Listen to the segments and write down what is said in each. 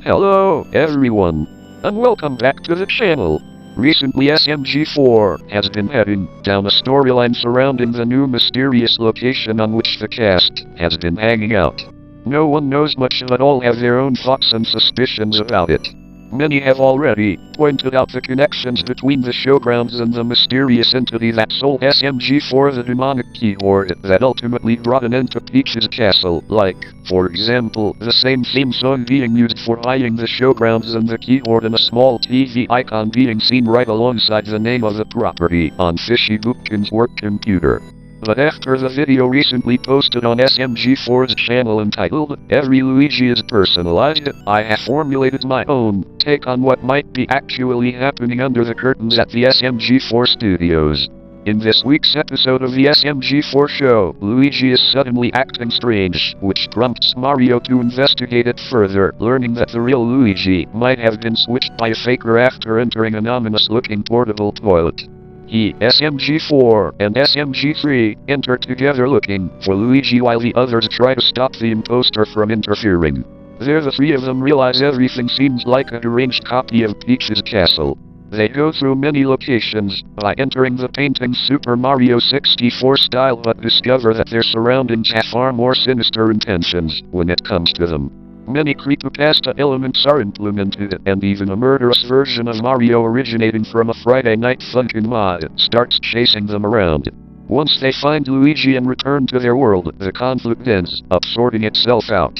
Hello, everyone, and welcome back to the channel. Recently SMG4 has been heading down a storyline surrounding the new mysterious location on which the cast has been hanging out. No one knows much, but all have their own thoughts and suspicions about it. Many have already pointed out the connections between the showgrounds and the mysterious entity that sold SMG4 the demonic keyboard that ultimately brought an end to Peach's castle, like, for example, the same theme song being used for buying the showgrounds and the keyboard and a small TV icon being seen right alongside the name of the property on Fishy Boopkin's work computer. But after the video recently posted on SMG4's channel entitled, Every Luigi Is Personalized, I have formulated my own take on what might be actually happening under the curtains at the SMG4 studios. In this week's episode of the SMG4 show, Luigi is suddenly acting strange, which prompts Mario to investigate it further, learning that the real Luigi might have been switched by a faker after entering an ominous-looking portable toilet. He, SMG4, and SMG3 enter together looking for Luigi while the others try to stop the imposter from interfering. There the three of them realize everything seems like a deranged copy of Peach's castle. They go through many locations by entering the painting Super Mario 64 style, but discover that their surroundings have far more sinister intentions when it comes to them. Many creepypasta elements are implemented, and even a murderous version of Mario originating from a Friday Night Funkin' mod starts chasing them around. Once they find Luigi and return to their world, the conflict ends up sorting itself out.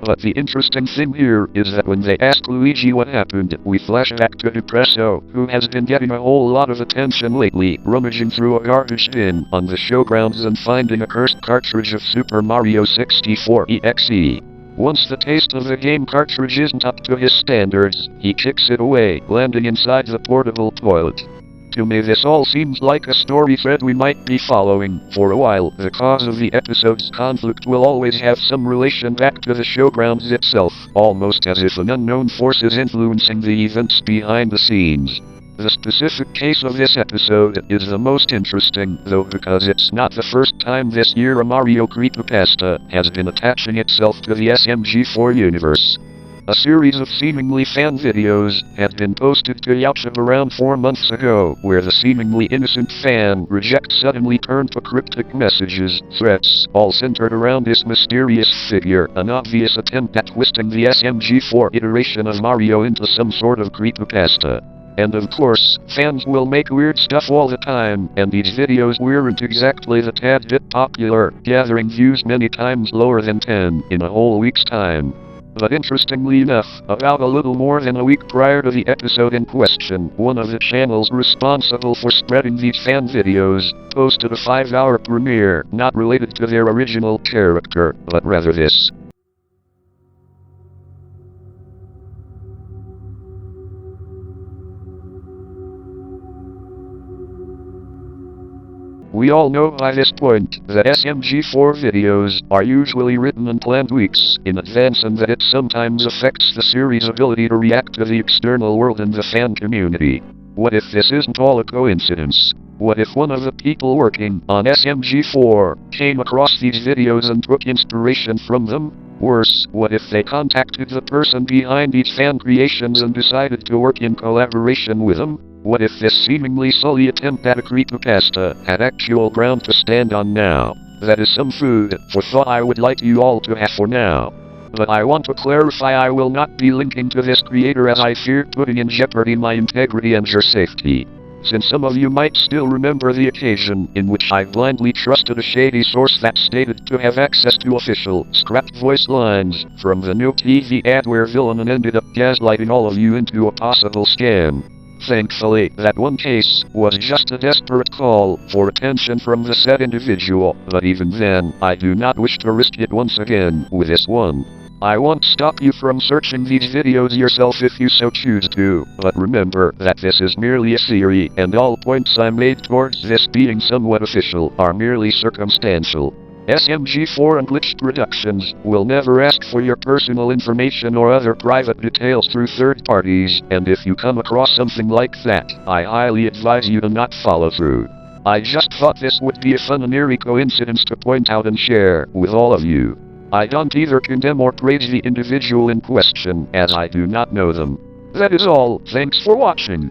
But the interesting thing here is that when they ask Luigi what happened, we flash back to Depresso, who has been getting a whole lot of attention lately, rummaging through a garbage bin on the showgrounds and finding a cursed cartridge of Super Mario 64 EXE. Once the taste of the game cartridge isn't up to his standards, he kicks it away, landing inside the portable toilet. To me this all seems like a story thread we might be following for a while. The cause of the episode's conflict will always have some relation back to the showgrounds itself, almost as if an unknown force is influencing the events behind the scenes. The specific case of this episode is the most interesting, though, because it's not the first time this year a Mario creepypasta has been attaching itself to the SMG4 universe. A series of seemingly fan videos had been posted to YouTube around 4 months ago, where the seemingly innocent fan Reject suddenly turned to cryptic messages, threats, all centered around this mysterious figure, an obvious attempt at twisting the SMG4 iteration of Mario into some sort of creepypasta. And of course, fans will make weird stuff all the time, and these videos weren't exactly the tad bit popular, gathering views many times lower than 10 in a whole week's time. But interestingly enough, about a little more than a week prior to the episode in question, one of the channels responsible for spreading these fan videos posted a 5-hour premiere, not related to their original character, but rather this. We all know by this point that SMG4 videos are usually written and planned weeks in advance, and that it sometimes affects the series' ability to react to the external world and the fan community. What if this isn't all a coincidence? What if one of the people working on SMG4 came across these videos and took inspiration from them? Worse, what if they contacted the person behind these fan creations and decided to work in collaboration with them? What if this seemingly silly attempt at a creepypasta had actual ground to stand on now? That is some food for thought I would like you all to have for now. But I want to clarify, I will not be linking to this creator, as I fear putting in jeopardy my integrity and your safety. Since some of you might still remember the occasion in which I blindly trusted a shady source that stated to have access to official, scrapped voice lines from the new TV ad where villain and ended up gaslighting all of you into a possible scam. Thankfully, that one case was just a desperate call for attention from the said individual, but even then, I do not wish to risk it once again with this one. I won't stop you from searching these videos yourself if you so choose to, but remember that this is merely a theory, and all points I made towards this being somewhat official are merely circumstantial. SMG4 and Glitched Productions will never ask for your personal information or other private details through third parties, and if you come across something like that, I highly advise you to not follow through. I just thought this would be a fun and eerie coincidence to point out and share with all of you. I don't either condemn or praise the individual in question, as I do not know them. That is all, thanks for watching.